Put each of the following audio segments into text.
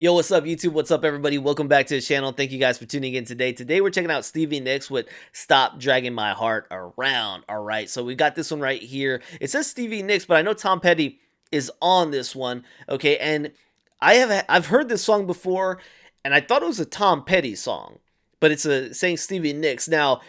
Yo, what's up, YouTube? What's up, everybody? Welcome back to the channel. Thank you guys for tuning in today. Today, we're checking out Stevie Nicks with Stop Dragging My Heart Around. All right, so we got this one right here. It says Stevie Nicks, but I know Tom Petty is on this one. Okay, and I've heard this song before, and I thought it was a Tom Petty song, but it's saying Stevie Nicks. Now,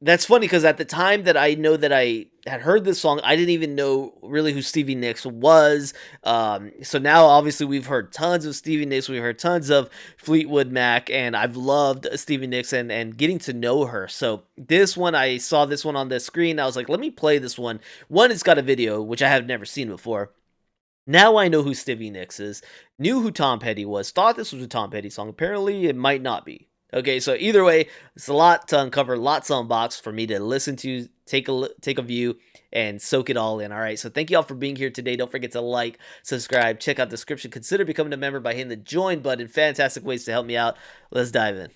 that's funny because at the time that I know that I had heard this song, I didn't even know really who Stevie Nicks was. So now, obviously, we've heard tons of Stevie Nicks. We've heard tons of Fleetwood Mac, and I've loved Stevie Nicks and getting to know her. So this one, I saw this one on the screen. I was like, let me play this one. One, it's got a video, which I have never seen before. Now I know who Stevie Nicks is, knew who Tom Petty was, thought this was a Tom Petty song. Apparently, it might not be. Okay, so either way, it's a lot to uncover, lots to unbox for me to listen to, take a view, and soak it all in. All right, so thank you all for being here today. Don't forget to like, subscribe, check out the description, consider becoming a member by hitting the join button. Fantastic ways to help me out. Let's dive in.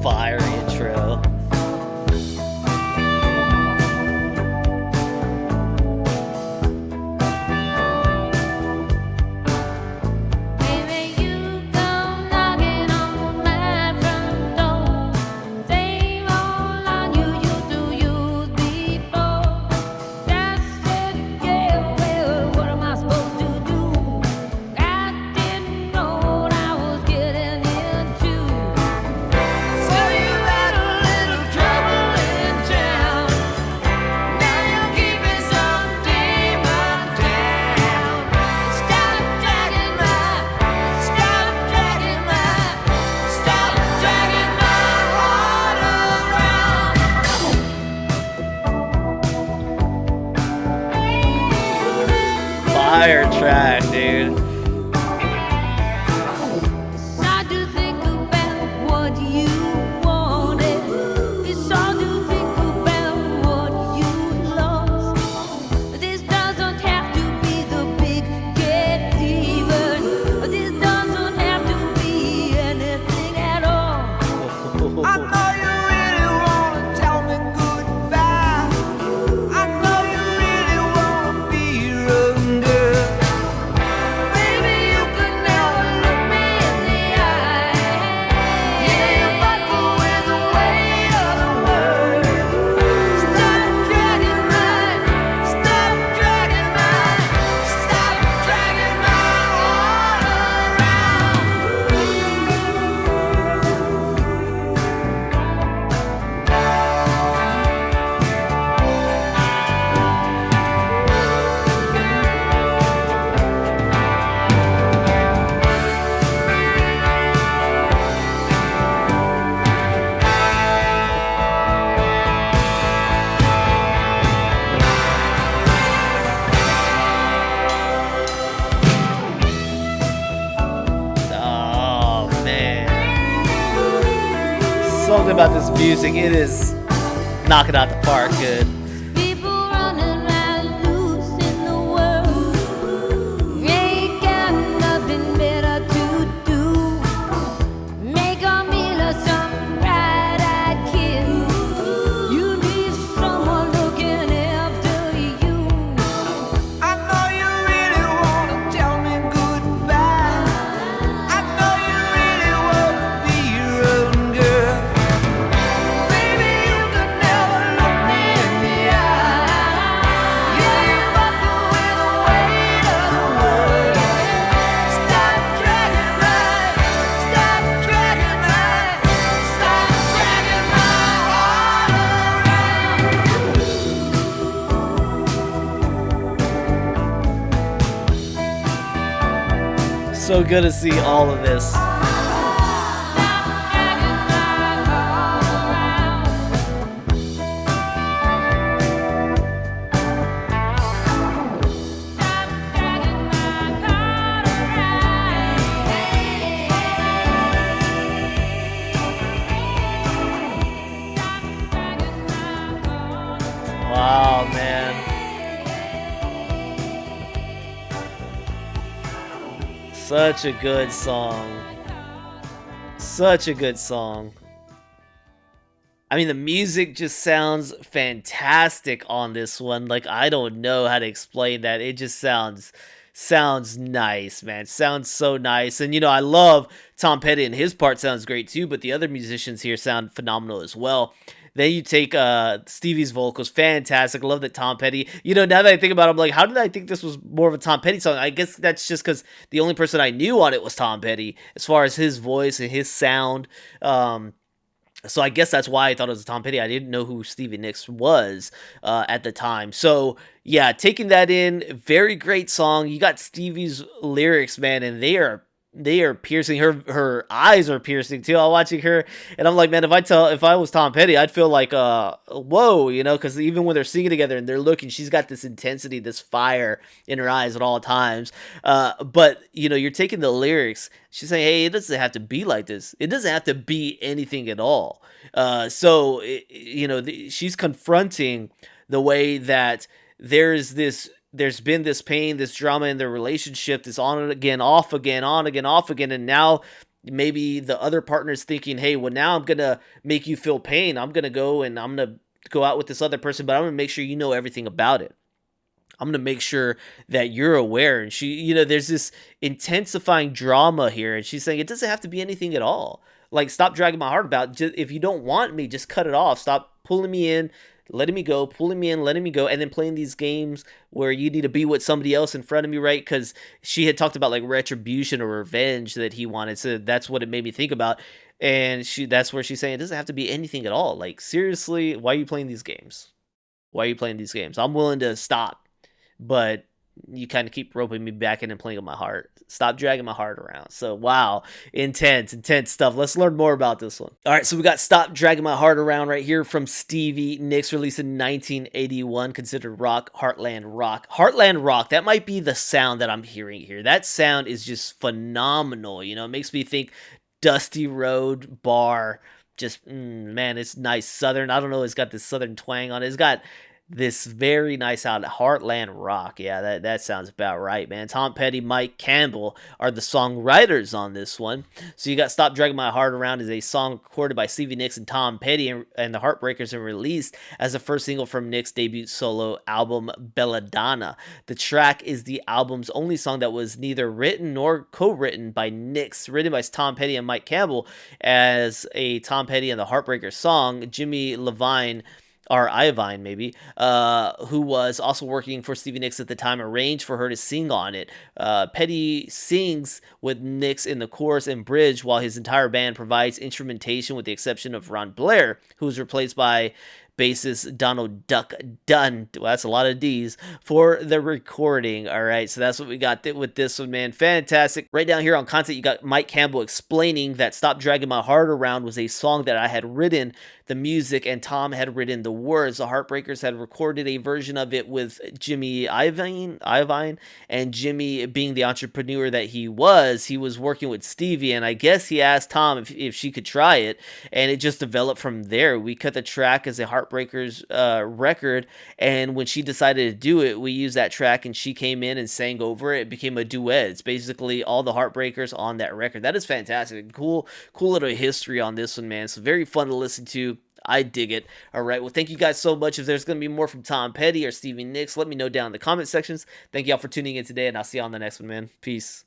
Fire intro. Baby, you come knocking on my front door. Same old line you used to use before. That's it, yeah, well, what am I supposed to do? I didn't know what I was getting into. So you had a little trouble in town. Now you're keeping some demon down. Stop dragging my heart around. Fire track, dude. It's hard to think about what you wanted. It's hard to think about what you lost. This doesn't have to be the big get even. This doesn't have to be anything at all. I know you really wanna tell me goodbye. I know you really wanna be under. Baby, you could never look me in the eye. Yeah, you buckle with the weight of the world. Stop dragging my Oh man, something about this music, it is knocking out the park good. People running around loose in the world. Ain't got nothing better to do. Make a meal of some bright-eyed kid. You need someone looking after you. I know you really wanna tell me goodbye. I know you really wanna be your own girl. Baby, you could never look me in the eye. Yeah, you buckle with the weight of the world. Stop dragging my heart around. So good to see all of this. Wow, man. Such a good song. Such a good song. I mean, the music just sounds fantastic on this one. Like, I don't know how to explain that. It just sounds nice, man. Sounds so nice. And I love Tom Petty, and his part sounds great too, but the other musicians here sound phenomenal as well. Then you take Stevie's vocals, fantastic. I love that Tom Petty. Now that I think about it, I'm like, how did I think this was more of a Tom Petty song? I guess that's just because the only person I knew on it was Tom Petty, as far as his voice and his sound. So I guess that's why I thought it was Tom Petty. I didn't know who Stevie Nicks was at the time. So yeah, taking that in, very great song. You got Stevie's lyrics, man, and they are piercing. Her eyes are piercing too. I'm watching her, and I'm like, man, if I was Tom Petty, I'd feel like whoa, because even when they're singing together and they're looking, she's got this intensity, this fire in her eyes at all times. But you're taking the lyrics. She's saying, hey, it doesn't have to be like this. It doesn't have to be anything at all. She's confronting the way that there's been this pain, this drama in their relationship, this on and again, off again, on again, off again, and now maybe the other partner's thinking, hey, well, now I'm gonna make you feel pain. I'm gonna go and I'm gonna go out with this other person, but I'm gonna make sure you know everything about it. I'm gonna make sure that you're aware. And there's this intensifying drama here, and she's saying it doesn't have to be anything at all. Like, stop dragging my heart about. If you don't want me, just cut it off. Stop pulling me in, letting me go, pulling me in, letting me go, and then playing these games where you need to be with somebody else in front of me, right? Because she had talked about like retribution or revenge that he wanted, so that's what it made me think about. And that's where she's saying it doesn't have to be anything at all. Like, seriously, why are you playing these games? Why are you playing these games? I'm willing to stop, but you kind of keep roping me back in and playing with my heart. Stop dragging my heart around. So, wow, intense stuff. Let's learn more about this one. All right, so we got Stop Dragging My Heart Around right here from Stevie Nicks, released in 1981, considered rock, Heartland rock. Heartland rock, that might be the sound that I'm hearing here. That sound is just phenomenal. It makes me think Dusty Road Bar. Just, man, it's nice southern. I don't know, it's got this southern twang on it. It's got this very nice sound, Heartland rock. Yeah, that sounds about right, man. Tom Petty, Mike Campbell are the songwriters on this one. So you got Stop Dragging My Heart Around is a song recorded by Stevie Nicks and Tom Petty and the Heartbreakers, and released as the first single from Nicks' debut solo album, Belladonna. The track is the album's only song that was neither written nor co-written by Nicks, written by Tom Petty and Mike Campbell as a Tom Petty and the Heartbreakers song. Jimmy Levine, or Iovine maybe, who was also working for Stevie Nicks at the time, arranged for her to sing on it. Petty sings with Nicks in the chorus and bridge, while his entire band provides instrumentation with the exception of Ron Blair, who was replaced by bassist Donald Duck Dunn. Well, that's a lot of D's for the recording. All right, so that's what we got with this one, man. Fantastic. Right down here on content, you got Mike Campbell explaining that Stop Dragging My Heart Around was a song that I had written the music and Tom had written the words. The Heartbreakers had recorded a version of it with Jimmy Iovine, and Jimmy, being the entrepreneur that he was working with Stevie, and I guess he asked Tom if she could try it, and it just developed from there. We cut the track as a Heartbreakers record, and when she decided to do it, we used that track and she came in and sang over it. It became a duet. It's basically all the Heartbreakers on that record. That is fantastic. Cool little history on this one, man. So very fun to listen to. I dig it. All right, well, thank you guys so much. If there's going to be more from Tom Petty or Stevie Nicks, let me know down in the comment sections. Thank y'all for tuning in today, and I'll see you on the next one, man. Peace.